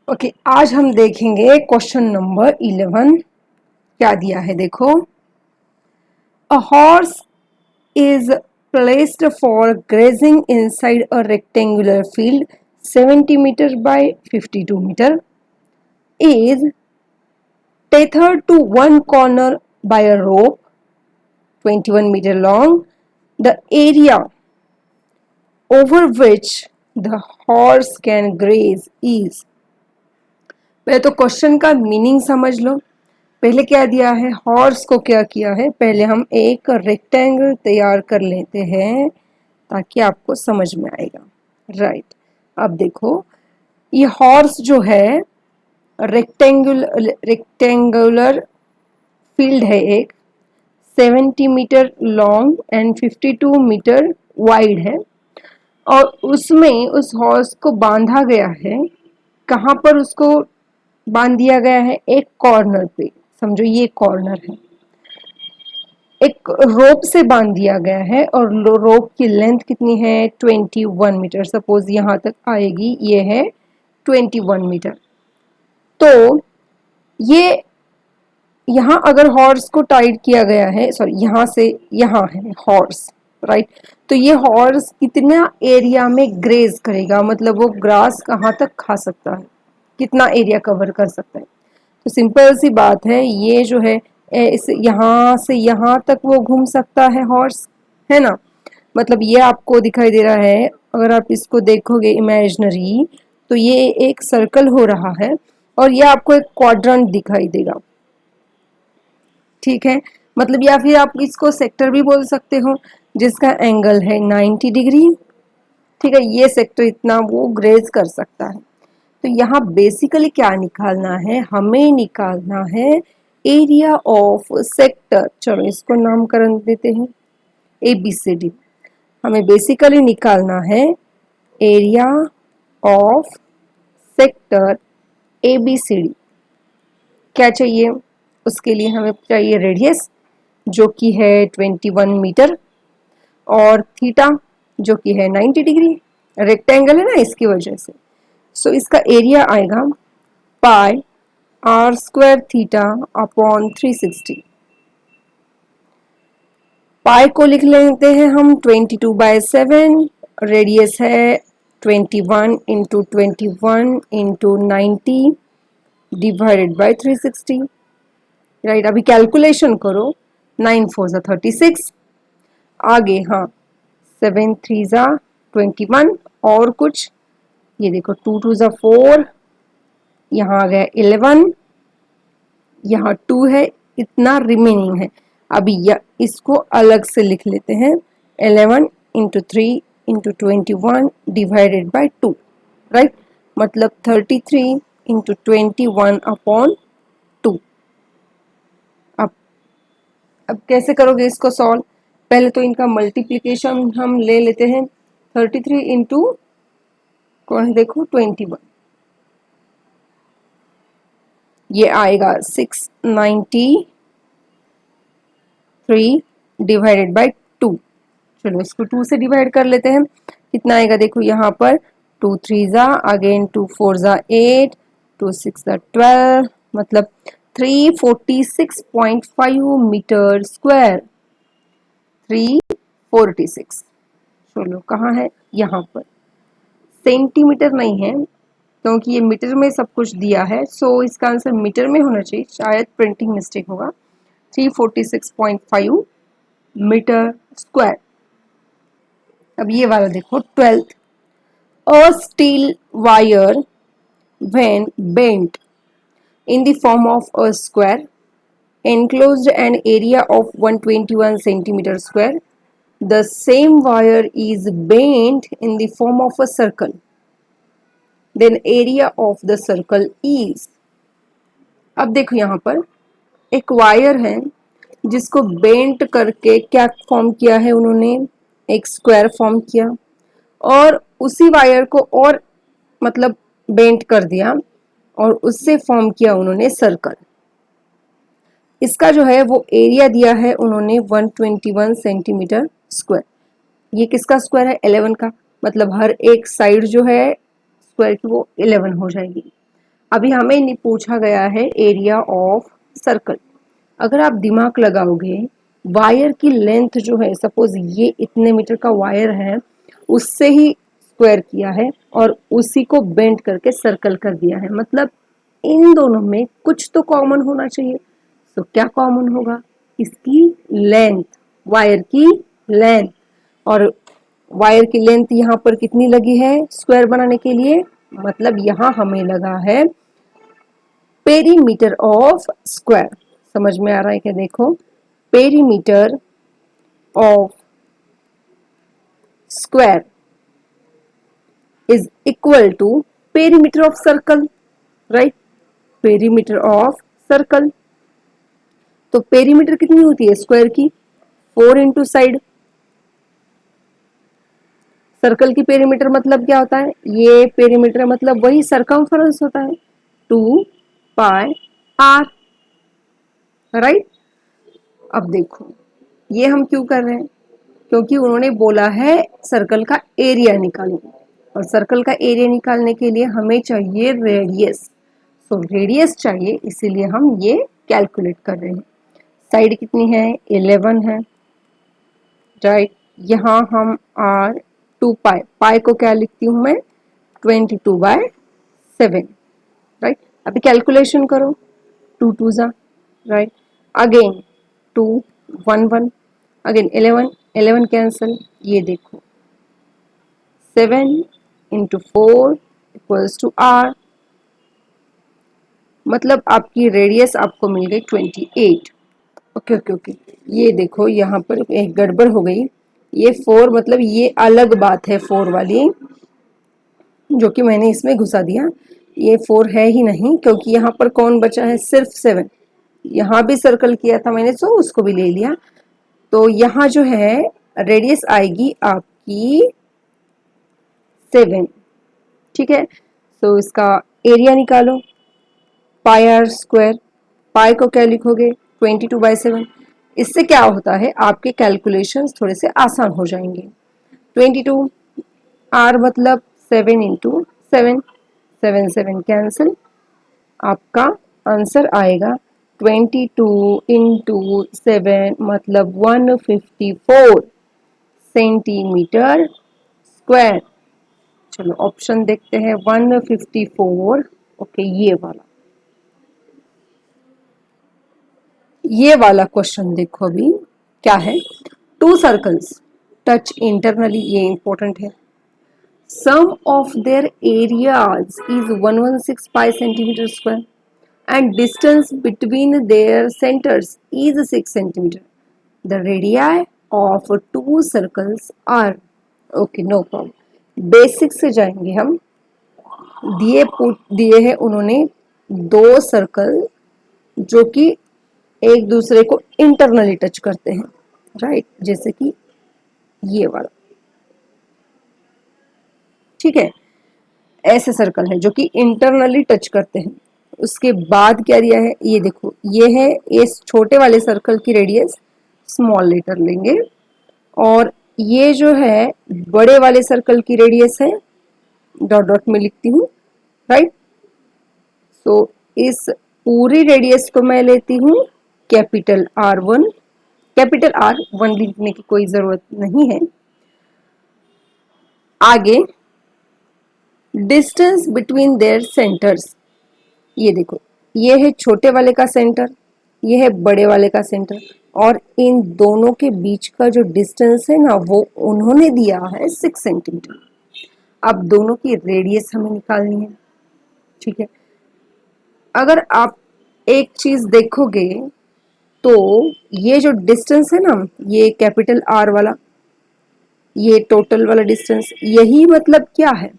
Okay, आज हम देखेंगे क्वेश्चन नंबर 11। क्या दिया है देखो। A horse is placed for grazing inside a rectangular field 70 meter by 52 meter, is tethered to one corner by a rope 21 meter long. The area over which the horse can graze is। पहले तो question का meaning समझ लो। पहले क्या दिया है, horse को क्या किया है, पहले हम एक रेक्टेंगल तैयार कर लेते हैं ताकि आपको समझ में आएगा। राइट, अब देखो ये हॉर्स जो है रेक्टेंगुलर फील्ड है, एक 70 metre long and 52 metre wide है, और उसमें उस हॉर्स को बांधा गया है। कहाँ पर उसको बांध दिया गया है, एक कॉर्नर पे। समझो ये कॉर्नर है, एक रोप से बांध दिया गया है, और रोप की लेंथ कितनी है 21 मीटर। सपोज यहाँ तक आएगी, ये है 21 मीटर। तो ये यहाँ अगर हॉर्स को टाइट किया गया है, सॉरी यहाँ से यहाँ है हॉर्स, राइट। तो ये हॉर्स कितना एरिया में ग्रेज करेगा, मतलब वो ग्रास कहाँ तक खा सकता है, कितना एरिया कवर कर सकता है। तो सिंपल सी बात है, ये जो है इस यहाँ से यहाँ तक वो घूम सकता है हॉर्स, है ना। मतलब ये आपको दिखाई दे रहा है, अगर आप इसको देखोगे इमेजिनरी, तो ये एक सर्कल हो रहा है, और ये आपको एक क्वाड्रेंट दिखाई देगा। ठीक है, मतलब या फिर आप इसको सेक्टर भी बोल सकते हो, जिसका एंगल है 90 डिग्री। ठीक है, ये सेक्टर इतना वो ग्रेज कर सकता है। तो यहाँ बेसिकली क्या निकालना है, हमें निकालना है एरिया ऑफ सेक्टर। चलो इसको नामकरण देते हैं ABCD। हमें बेसिकली निकालना है एरिया ऑफ सेक्टर ABCD। क्या चाहिए, उसके लिए हमें चाहिए रेडियस जो कि है 21 मीटर, और थीटा जो कि है 90 डिग्री। रेक्टेंगल है ना, इसकी वजह से। सो इसका एरिया आएगा पाई आर स्क्वायर थीटा अपॉन 360। पाई को लिख लेते हैं हम 22/7, रेडियस है 21 into 21 into 90 divided by 360। Right, अभी कैलकुलेशन करो, 9 4 ज़ा 36, आगे हाँ 7 3 ज़ा 21, और कुछ ये देखो 2 2 ज़ा 4, यहाँ आ गया 11, यहाँ 2 है, इतना रिमेनिंग है। अभी इसको अलग से लिख लेते हैं, 11 into 3 into 21 divided by 2, right. मतलब 33 इंटू 21 अपॉन 2। अब कैसे करोगे इसको सॉल्व, पहले तो इनका मल्टीप्लिकेशन हम ले लेते हैं। 33 इंटू कौन है देखो 21, ये आएगा 693 डिवाइडेड बाई 2। चलो इसको 2 से डिवाइड कर लेते हैं, कितना आएगा देखो यहाँ पर 2 3 ज़ा, अगेन 2 4 ज़ा 8, 2 6 ज़ा 12, मतलब 346.5 मीटर स्क्वायर। 346, चलो कहाँ है, यहाँ पर। सेंटीमीटर नहीं है क्योंकि ये मीटर में सब कुछ दिया है, सो इसका आंसर मीटर में होना चाहिए, शायद प्रिंटिंग मिस्टेक होगा। 346.5 मीटर स्क्वायर। अब ये वाला देखो 12th। A steel wire when bent in the form of a square enclosed an area of 121 centimeter square. The same wire is bent in the form of a circle. Then area of the circle is। अब देखो यहाँ पर एक wire है जिसको bent करके क्या form किया है उन्होंने, एक स्क्वायर फॉर्म किया, और उसी वायर को और मतलब बेंट कर दिया, और उससे फॉर्म किया उन्होंने सर्कल। इसका जो है वो एरिया दिया है उन्होंने 121 सेंटीमीटर स्क्वायर। ये किसका स्क्वायर है, 11 का, मतलब हर एक साइड जो है स्क्वायर की वो 11 हो जाएगी। अभी हमें नहीं पूछा गया है एरिया ऑफ सर्कल। अगर आप दिमाग लगाओगे, वायर की लेंथ जो है, सपोज ये इतने मीटर का वायर है, उससे ही स्क्वायर किया है और उसी को बेंड करके सर्कल कर दिया है, मतलब इन दोनों में कुछ तो कॉमन होना चाहिए। तो क्या कॉमन होगा? इसकी लेंथ, वायर की लेंथ। और वायर की लेंथ यहाँ पर कितनी लगी है स्क्वायर बनाने के लिए? मतलब यहाँ हमें लगा है पेरीमीटर ऑफ स्क्वायर। समझ में आ रहा है क्या? देखो, perimeter of square is equal to perimeter of circle, right? Perimeter of circle. तो पेरीमीटर कितनी होती है स्क्वायर की? 4 इंटू साइड। सर्कल की पेरीमीटर मतलब क्या होता है? ये पेरीमीटर मतलब वही सरकमफेरेंस होता है, 2 पाई आर, राइट? अब देखो, ये हम क्यों कर रहे हैं? क्योंकि उन्होंने बोला है सर्कल का एरिया निकालो, और सर्कल का एरिया निकालने के लिए हमें चाहिए रेडियस। तो रेडियस चाहिए, इसीलिए हम ये कैलकुलेट कर रहे हैं। साइड कितनी है? 11 है, राइट? यहाँ हम आर 2 पाई, पाई को क्या लिखती हूँ मैं? 22/7, राइट? अभी कैलकुलेशन करो, 2 2 जा, राइट? Again 2 1 1, again 11 11 cancel. ये देखो 7 इंटू 4 इक्वल्स टू आर, मतलब आपकी रेडियस आपको मिल गई 28। ओके ओके ओके, ये देखो यहाँ पर एक गड़बड़ हो गई। ये 4 मतलब ये अलग बात है, 4 वाली जो कि मैंने इसमें घुसा दिया। ये 4 है ही नहीं, क्योंकि यहाँ पर कौन बचा है? सिर्फ 7। यहाँ भी सर्कल किया था मैंने, तो उसको भी ले लिया। तो यहाँ जो है रेडियस आएगी आपकी 7, ठीक है? तो इसका एरिया निकालो, पाई आर स्क्वायर। पाई को क्या लिखोगे? 22/7। इससे क्या होता है, आपके कैलकुलेशंस थोड़े से आसान हो जाएंगे। 22 आर मतलब 7 इंटू 7, 7 7 कैंसिल, आपका आंसर आएगा 22 इंटू 7 मतलब 154 सेंटीमीटर स्क्वायर। चलो ऑप्शन देखते हैं, 154। ओके, ये वाला क्वेश्चन देखो अभी क्या है। 2 सर्कल्स टच इंटरनली, ये इंपॉर्टेंट है। Sum of their areas is 116 pi centimetre square and distance between their centers is 6 centimeter. The radii of 2 circles are, okay, no problem. Basic से जाएंगे हम। दिए हैं उन्होंने 2 सर्कल जो कि एक दूसरे को इंटरनली टच करते हैं, राइट? जैसे कि ये वाला, ठीक है? ऐसे सर्कल है जो कि इंटरनली टच करते हैं। उसके बाद क्या दिया है? ये देखो, ये है इस छोटे वाले सर्कल की रेडियस, स्मॉल लेटर लेंगे, और ये जो है बड़े वाले सर्कल की रेडियस है, डॉट डॉट में लिखती हूँ, राइट? तो इस पूरी रेडियस को मैं लेती हूँ कैपिटल R1। कैपिटल R1 लिखने की कोई जरूरत नहीं है। आगे डिस्टेंस बिटवीन देयर सेंटर्स, ये देखो, ये है छोटे वाले का सेंटर, ये है बड़े वाले का सेंटर, और इन दोनों के बीच का जो डिस्टेंस है ना, वो उन्होंने दिया है 6 सेंटीमीटर। अब दोनों की रेडियस हमें निकालनी है, ठीक है? अगर आप एक चीज देखोगे तो ये जो डिस्टेंस है ना, ये कैपिटल R वाला, ये टोटल वाला डिस्टेंस, यही मतलब क्या है?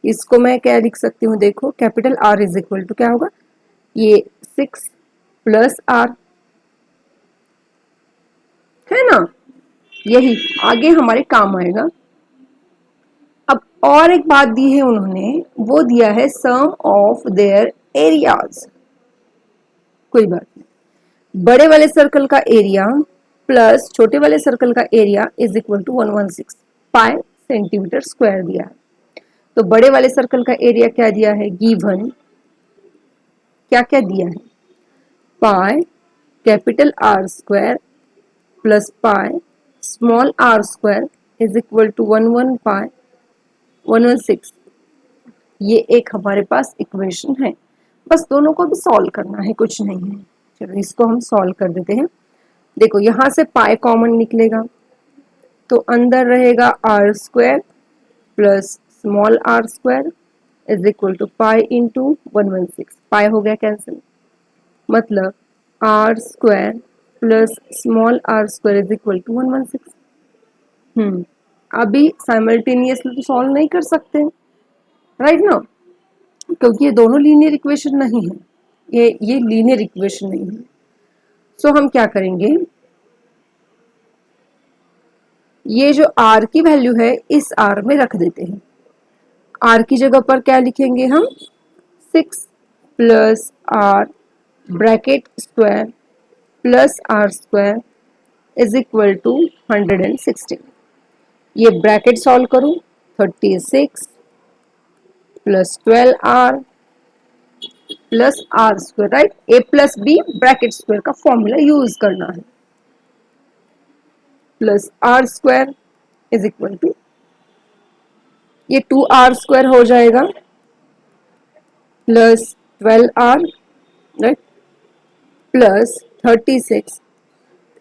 इसको मैं क्या लिख सकती हूँ? देखो, capital R is equal to क्या होगा? ये 6 प्लस R, है ना? यही आगे हमारे काम आएगा। अब और एक बात दी है उन्होंने, वो दिया है सम ऑफ देयर एरियाज। कोई बात नहीं, बड़े वाले सर्कल का एरिया प्लस छोटे वाले सर्कल का area is equal to 116 pi centimetre square दिया है। तो बड़े वाले सर्कल का एरिया क्या दिया है? गिवन क्या क्या दिया है, pi capital R square plus pi small R square is equal to 1 pi 1/6। ये एक हमारे पास इक्वेशन है, बस दोनों को भी सॉल्व करना है, कुछ नहीं है। चलो इसको हम सॉल्व कर देते हैं। देखो यहाँ से पाई कॉमन निकलेगा तो अंदर रहेगा R square plus small R square is equal to pi into 1/6। Pi हो गया कैंसिल, मतलब R square plus small R square is equal to 1/6। अभी साइमल्टेनियसली तो सॉल्व नहीं कर सकते, राइट ना, क्योंकि ये दोनों लीनियर इक्वेशन नहीं है, ये लीनियर इक्वेशन नहीं है। सो हम क्या करेंगे, ये जो r की वैल्यू है इस r में रख देते हैं। r की जगह पर क्या लिखेंगे हम, 6 plus r bracket square plus r square is equal to 116। ये ब्रैकेट सॉल्व करूं, 36 plus 12r plus r square, right, a plus b bracket square का फॉर्मूला यूज करना है, plus r square is equal to, ये 2r square हो जाएगा plus 12r, right, plus 36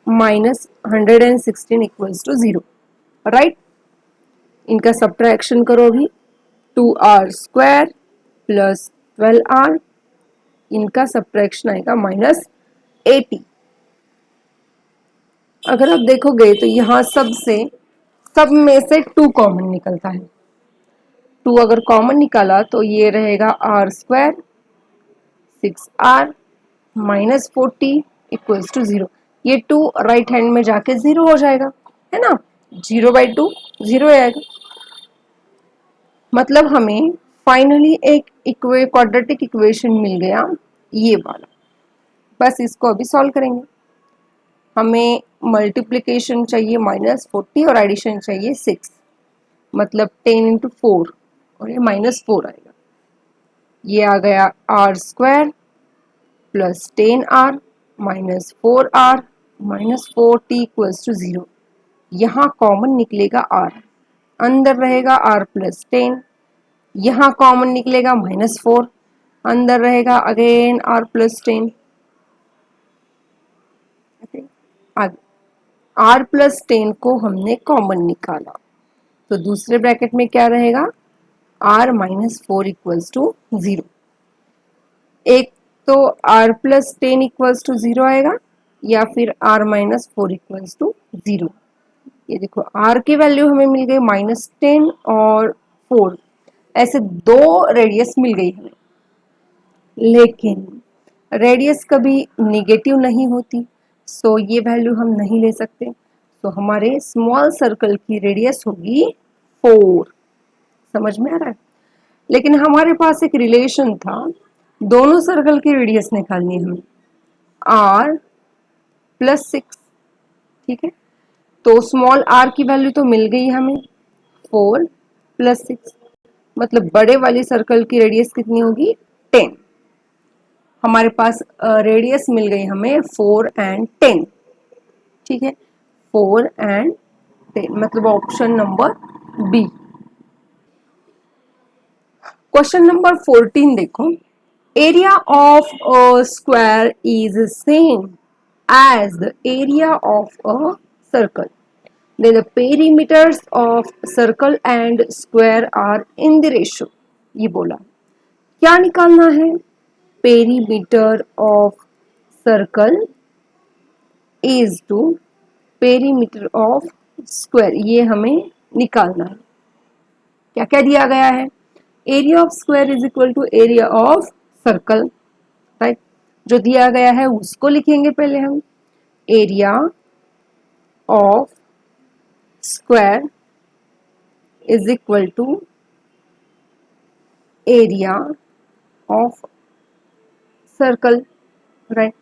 minus 116 equals to 0, right. इनका subtraction करो भी, 2r स्क्वायर प्लस 12r, इनका सब्ट्रैक्शन आएगा -80। अगर आप देखोगे तो यहाँ सब में से 2 कॉमन निकलता है। 2 अगर कॉमन निकाला तो ये रहेगा r square 6r minus 40 equals to 0। ये 2 राइट हैंड में जाके 0 हो जाएगा, है ना, 0/2 0 आएगा। मतलब हमें फाइनली एक क्वाड्रेटिक इक्वेशन मिल गया, ये वाला। बस इसको अभी सॉल्व करेंगे। हमें मल्टीप्लिकेशन चाहिए -40 और एडिशन चाहिए 6, मतलब 10 इंटू 4 और ये -4 आएगा। ये आ गया r square plus 10r minus 4r minus 4t equals to 0। यहाँ कॉमन निकलेगा r, अंदर रहेगा r प्लस 10, यहाँ कॉमन निकलेगा -4, अंदर रहेगा again r plus 10। r plus 10 को हमने कॉमन निकाला तो दूसरे ब्रैकेट में क्या रहेगा, r माइनस 4 इक्वल्स टू 0। एक तो r प्लस 10 इक्वल्स टू 0 आएगा या फिर r माइनस 4 इक्वल्स टू 0। ये देखो r की वैल्यू हमें मिल गई -10 और 4, ऐसे 2 रेडियस मिल गई हमें। लेकिन रेडियस कभी निगेटिव नहीं होती, सो ये वैल्यू हम नहीं ले सकते। तो हमारे स्मॉल सर्कल की रेडियस होगी 4। समझ में आ रहा है। लेकिन हमारे पास एक रिलेशन था, दोनों सर्कल की रेडियस निकालनी है हमें, r प्लस 6, ठीक है। तो स्मॉल r की वैल्यू तो मिल गई हमें 4 प्लस 6, मतलब बड़े वाली सर्कल की रेडियस कितनी होगी 10। हमारे पास रेडियस मिल गई हमें 4 एंड 10, ठीक है, 4 एंड 10, मतलब option number B. Question number 14 देखो, area of a square is same as the area of a circle, then the perimeters of circle and square are in the ratio। ये बोला, क्या निकालना है, perimeter of circle is to perimeter of square, ये हमें निकालना है। क्या क्या दिया गया है, area of square is equal to area of circle, right. जो दिया गया है उसको लिखेंगे पहले हम, area of square is equal to area of circle, right.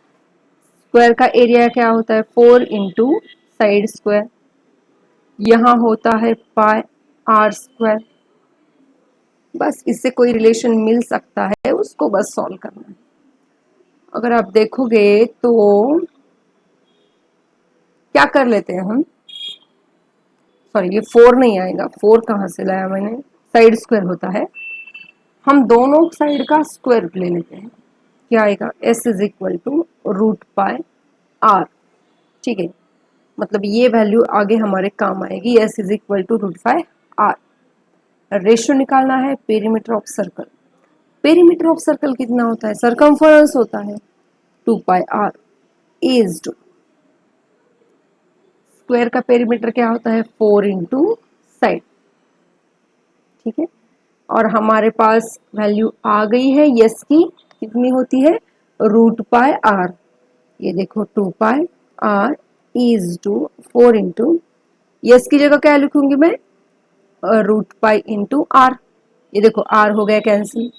Square का एरिया क्या होता है, 4 इंटू साइड स्क्वायर, यहाँ होता है पाई आर स्क्वायर। बस इससे कोई रिलेशन मिल सकता है, उसको बस सॉल्व करना है। अगर आप देखोगे तो क्या कर लेते हैं हम, सॉरी ये 4 नहीं आएगा, 4 कहाँ से लाया मैंने, साइड स्क्वायर होता है, हम दोनों साइड का स्क्वायर ले लेते हैं। क्या आएगा, s is equal to root pi r. ठीक है, मतलब ये वैल्यू आगे हमारे काम आएगी, s is equal to root pi r. Ratio निकालना है perimeter of circle. Perimeter of circle कितना होता है, सरकमफरेंस होता है 2 pi r is to square का पेरीमीटर क्या होता है 4 इंटू साइड। ठीक है, और हमारे पास वैल्यू आ गई है यस की, कितनी होती है रूट पाई आर। ये देखो 2 pi r is to 4 into, S की जगह क्या लिखूंगी मैं, रूट पाई इंटू आर। ये देखो आर हो गया कैंसिल।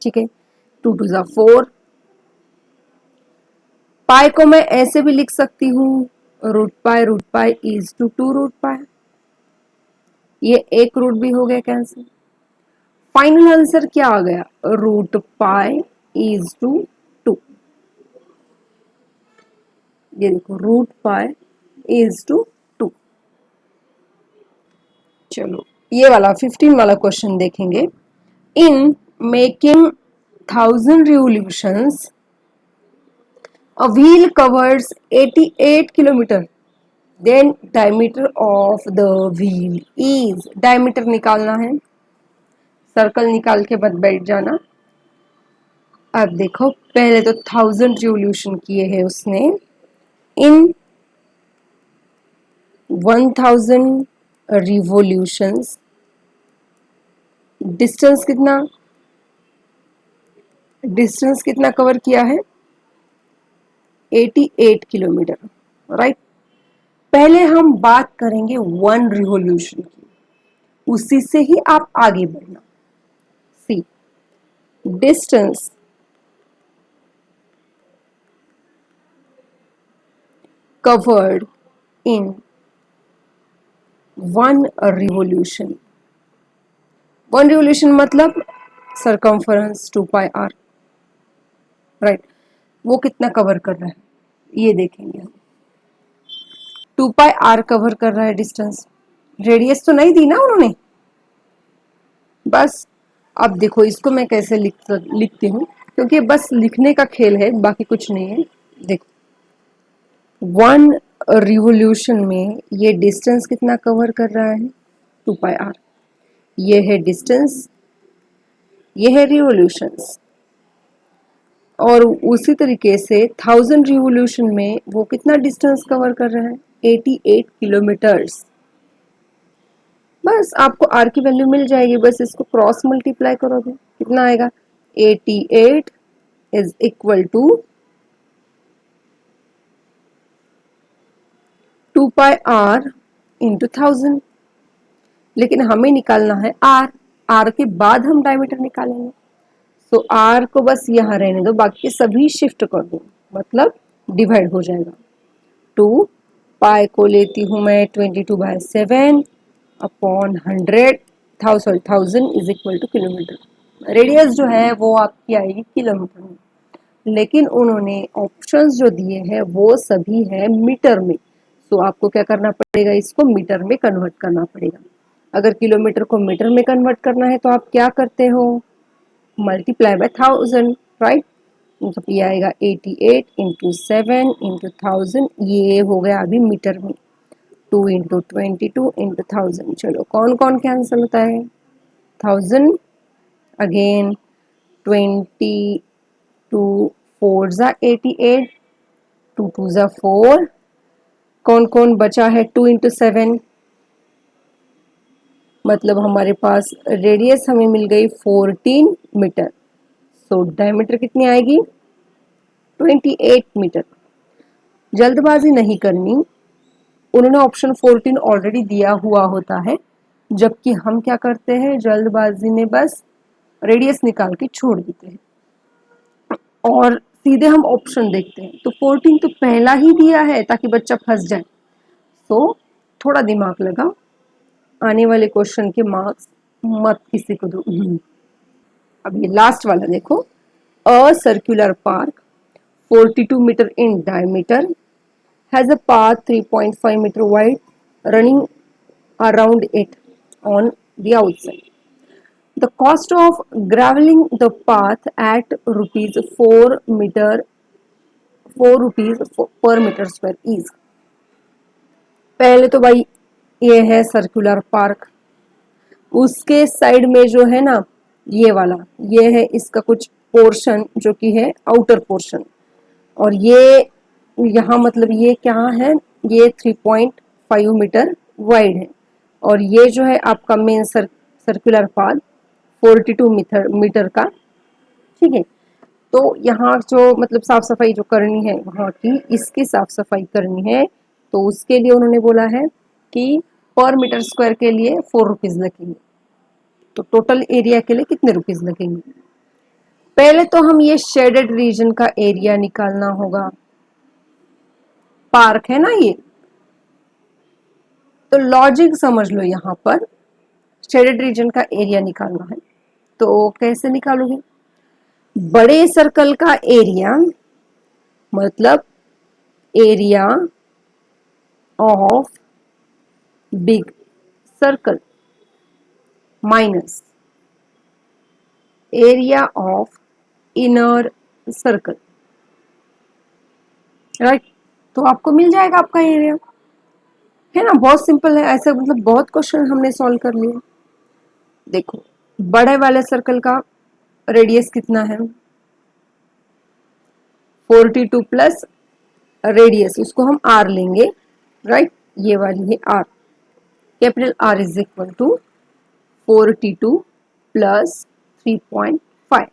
ठीक है, 2 टू ज़ा 4, पाई को मैं ऐसे भी लिख सकती हूँ root pi is to 2 root pi, ये एक रूट भी हो गया कैंसिल। फाइनल आंसर क्या आ गया, रूट पाई इज टू 2। ये देखो रूट पाई इज टू 2। चलो ये वाला 15 वाला क्वेश्चन देखेंगे। In making 1000 revolutions a wheel covers 88 kilometer, then diameter of the wheel is, diameter निकालना है, सर्कल निकाल के बाद बैठ जाना। अब देखो पहले तो 1000 रिवोल्यूशन किए हैं उसने, इन 1000 रिवोल्यूशंस डिस्टेंस कितना, डिस्टेंस कितना कवर किया है 88 किलोमीटर, राइट। पहले हम बात करेंगे 1 रिवोल्यूशन की, उसी से ही आप आगे बढ़ना। See distance covered in 1 revolution, 1 revolution मतलब circumference 2 पाई आर, राइट। वो कितना कवर कर रहा है ये देखेंगे हम। 2 पाई आर कवर कर रहा है डिस्टेंस, रेडियस तो नहीं दी ना उन्होंने, बस। अब देखो इसको मैं कैसे लिखती हूँ, क्योंकि बस लिखने का खेल है, बाकी कुछ नहीं है। देखो 1 रिवोल्यूशन में ये डिस्टेंस कितना कवर कर रहा है 2 पाई आर, ये है डिस्टेंस, ये है रिवोल्यूशंस। और उसी तरीके से 1000 रिवोल्यूशन में वो कितना डिस्टेंस कवर कर रहा है 88 किलोमीटर्स। बस आपको आर की वैल्यू मिल जाएगी, बस इसको क्रॉस मल्टीप्लाई करोगे कितना आएगा 88 is equal to 2 pi r into 1000। लेकिन हमें निकालना है आर, आर के बाद हम डायमीटर निकालेंगे। तो आर को बस यहाँ रहने दो, बाकी सभी शिफ्ट कर दो, मतलब डिवाइड हो जाएगा। 2 पाई को लेती हूँ मैं 22/7 upon 100, 1000 is equal two kilometre. Radius जो है वो आपकी आएगी किलोमीटर में, लेकिन उन्होंने ऑप्शंस जो दिए हैं वो सभी है मीटर में। तो आपको क्या करना पड़ेगा, इसको मीटर में कन्वर्ट करना पड़ेगा। अगर किलोमीटर को मीटर में कन्वर्ट करना है तो आप क्या करते हो, मल्टीप्लाई बाय 1000, राइट। मतलब ये आएगा 88 इंटू 7 इंटू 1000, ये हो गया अभी मीटर में। 2 इंटू 22 इंटू 1000, चलो कौन कौन कैंसिल होता है 1000 अगेन 22 4 ज़ा 88, 2 2 ज़ा 4, कौन कौन बचा है 2 इंटू 7, मतलब हमारे पास रेडियस हमें मिल गई 14 मीटर। सो डायमीटर कितनी आएगी 28 मीटर। जल्दबाजी नहीं करनी, उन्होंने ऑप्शन 14 ऑलरेडी दिया हुआ होता है, जबकि हम क्या करते हैं जल्दबाजी में बस रेडियस निकाल के छोड़ देते हैं और सीधे हम ऑप्शन देखते हैं। तो 14 तो पहला ही दिया है ताकि बच्चा फंस जाए। तो थोड़ा दिमाग लगा, आने वाले क्वेश्चन के मार्क्स मत किसी को दो। अब ये लास्ट वाला देखो, a circular park 42 meter in diameter, has a path 3.5 meter wide running around it on the outside. The cost of graveling the path at rupees 4 rupees per meter square is. पहले तो भाई ये है circular park, उसके side में जो है ना ये वाला, ये है इसका कुछ पोर्शन जो कि है आउटर पोर्शन, और ये यहाँ मतलब ये क्या है, ये 3.5 मीटर वाइड है, और ये जो है आपका मेन सर्कुलर पाथ 42 मीटर का, ठीक है। तो यहाँ जो मतलब साफ सफाई जो करनी है वहाँ की, इसकी साफ सफाई करनी है, तो उसके लिए उन्होंने बोला है कि पर मीटर स्क्वायर के लिए 4 रुपीज लगेंगे। तो टोटल एरिया के लिए कितने रुपीज लगेंगे? पहले तो हम ये शेडेड रीजन का एरिया निकालना होगा, पार्क है ना ये, तो लॉजिक समझ लो, यहाँ पर शेडेड रीजन का एरिया निकालना है, तो कैसे निकालोगे? बड़े सर्कल का एरिया मतलब area of big circle minus area of inner circle, right. तो आपको मिल जाएगा आपका एरिया, है ना। बहुत सिंपल है, ऐसे मतलब बहुत क्वेश्चन हमने सॉल्व कर लिए। देखो बड़े वाले सर्कल का रेडियस कितना है, 42 प्लस रेडियस, उसको हम आर लेंगे, राइट। ये वाली है r, capital R is equal to 42 plus 3.5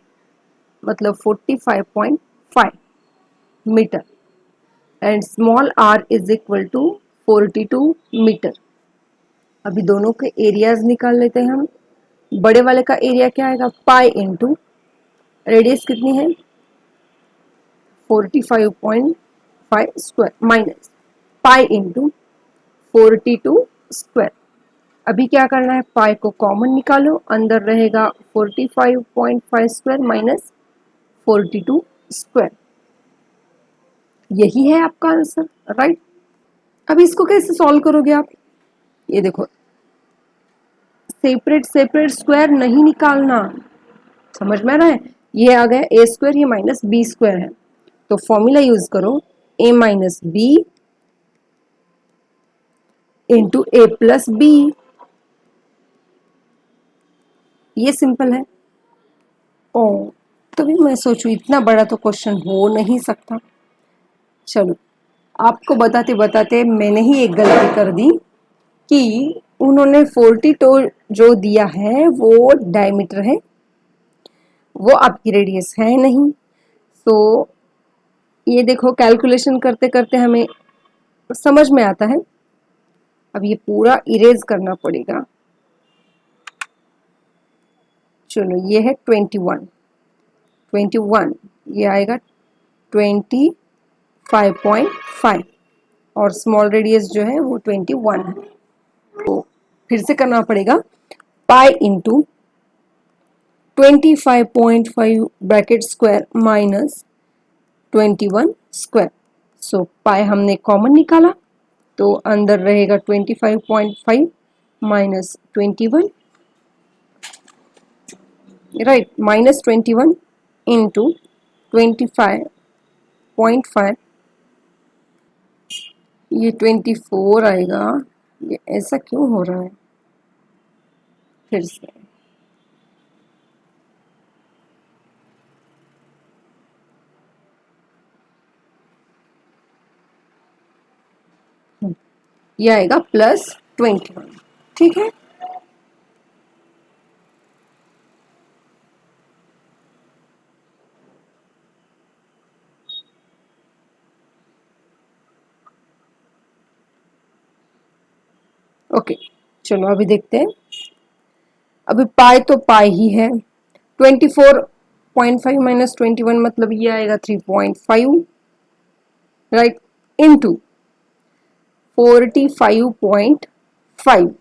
मतलब 45.5 metre, and small r is equal to 42 metre. अभी दोनों के एरियाज निकाल लेते हैं हम। बड़े वाले का एरिया क्या आएगा, पाई इंटू रेडियस कितनी है 45.5 square minus pi into 42 square. अभी क्या करना है, पाई को कॉमन निकालो, अंदर रहेगा 45.5 स्क्वायर माइनस 42 स्क्वायर, यही है आपका आंसर, राइट। अब इसको कैसे सॉल्व करोगे आप, ये देखो सेपरेट सेपरेट स्क्वायर नहीं निकालना, समझ में आ रहा है। ये आ गया ए स्क्वायर, ये माइनस बी स्क्वायर है, तो फॉर्मूला यूज करो ए माइनस बी इंटू ए प्लस बी, ये सिंपल है। ओ तभी मैं सोचू इतना बड़ा तो क्वेश्चन हो नहीं सकता। चलो आपको बताते बताते मैंने ही एक गलती कर दी कि उन्होंने 42 जो दिया है वो डायमीटर है, वो आपकी रेडियस है नहीं। तो ये देखो कैलकुलेशन करते करते हमें समझ में आता है। अब ये पूरा इरेज करना पड़ेगा। चलो ये है 21, ये आएगा 25.5 और स्मॉल रेडियस जो है वो 21 है। तो फिर से करना पड़ेगा pi into 25.5 bracket square minus 21 square. So pi हमने कॉमन निकाला, तो अंदर रहेगा 25.5 माइनस 21, राइट, माइनस 21 इंटू 25.5, ये 24 आएगा। ये ऐसा क्यों हो रहा है, फिर से ये आएगा प्लस 21, ठीक है। ओके चलो अभी देखते हैं। अभी पाई तो पाई ही है, 24.5 माइनस 21 मतलब ये आएगा 3.5, राइट, इनटू 45.5।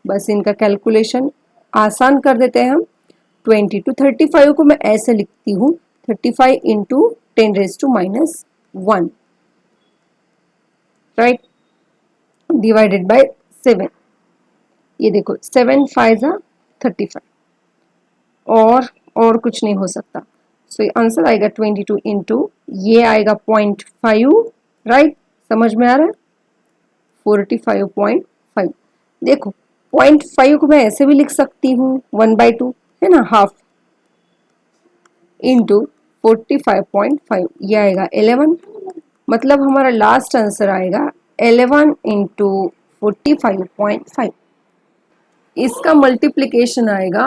बस इनका कैलकुलेशन आसान कर देते हैं हम। 20 to 35 को मैं ऐसे लिखती हूँ 35 इंटू 10⁻⁻1, राइट, डिवाइडेड बाय 7। ये देखो 7 5 जा 35, और कुछ नहीं हो सकता। सो आंसर आएगा 22 इंटू ये आएगा 0.5, राइट, समझ में आ रहा है, 45.5। देखो 0.5 को मैं ऐसे भी लिख सकती हूँ 1/2, है ना, हाफ, इंटू 45.5, ये आएगा 11। मतलब हमारा लास्ट आंसर आएगा 11 इंटू 45.5। इसका मल्टीप्लिकेशन आएगा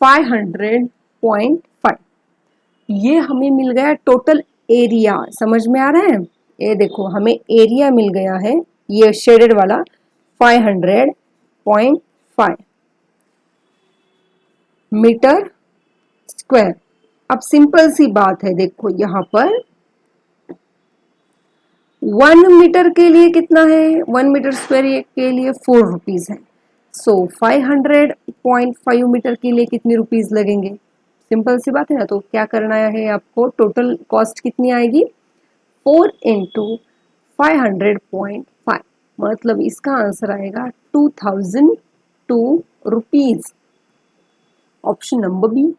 500.5। ये हमें मिल गया टोटल एरिया, समझ में आ रहा है। ये देखो हमें एरिया मिल गया है, ये शेडेड वाला 500.5 मीटर स्क्वायर। अब सिंपल सी बात है, देखो यहां पर 1 मीटर के लिए कितना है, 1 मीटर स्क्वायर के लिए 4 रुपीज है। सो 500.5 मीटर के लिए कितने रुपीज लगेंगे, सिंपल सी बात है ना। तो क्या करना है आपको, टोटल कॉस्ट कितनी आएगी, 4 इंटू 500.5, मतलब इसका आंसर आएगा 2002 रुपीज। Option number B.